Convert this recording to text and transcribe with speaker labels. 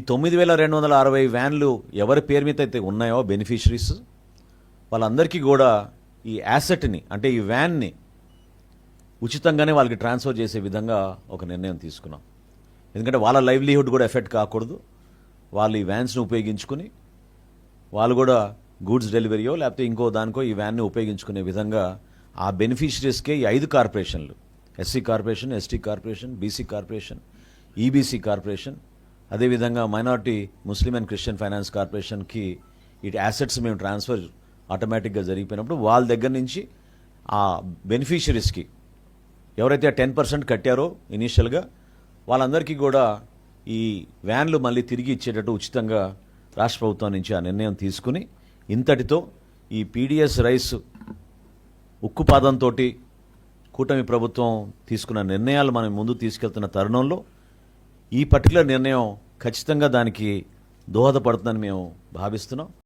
Speaker 1: 9,260 వ్యాన్లు ఎవరి పేరు మీద అయితే ఉన్నాయో బెనిఫిషరీస్ వాళ్ళందరికీ కూడా ఈ యాసెట్ని అంటే ఈ వ్యాన్ని ఉచితంగానే వాళ్ళకి ట్రాన్స్ఫర్ చేసే విధంగా ఒక నిర్ణయం తీసుకున్నాం. ఎందుకంటే వాళ్ళ లైవ్లీహుడ్ కూడా ఎఫెక్ట్ కాకూడదు. వాళ్ళు ఈ వ్యాన్స్ని ఉపయోగించుకుని వాళ్ళు కూడా గూడ్స్ డెలివరీయో లేకపోతే ఇంకో దానికో ఈ వ్యాన్ని ఉపయోగించుకునే విధంగా ఆ బెనిఫిషరీస్కే ఈ 5 కార్పొరేషన్లు SC corporation, ST corporation, BC corporation, EBC corporation, అదేవిధంగా minority Muslim and Christian finance కార్పొరేషన్కి ఈ యాసెట్స్ మేము ట్రాన్స్ఫర్ ఆటోమేటిక్గా జరిగిపోయినప్పుడు వాళ్ళ దగ్గర నుంచి ఆ బెనిఫిషరీస్కి ఎవరైతే 10% కట్టారో ఇనీషియల్గా వాళ్ళందరికీ కూడా ఈ వ్యాన్లు మళ్ళీ తిరిగి ఇచ్చేటట్టు ఉచితంగా రాష్ట్ర ప్రభుత్వం నుంచి ఆ నిర్ణయం తీసుకుని ఇంతటితో ఈ పీడిఎస్ రైస్ ఉక్కుపాదంతో కూటమి ప్రభుత్వం తీసుకున్న నిర్ణయాలు మనం ముందు తీసుకెళ్తున్న తరుణంలో ఈ పర్టికులర్ నిర్ణయం ఖచ్చితంగా దానికి దోహదపడుతుందని మేము భావిస్తున్నాం.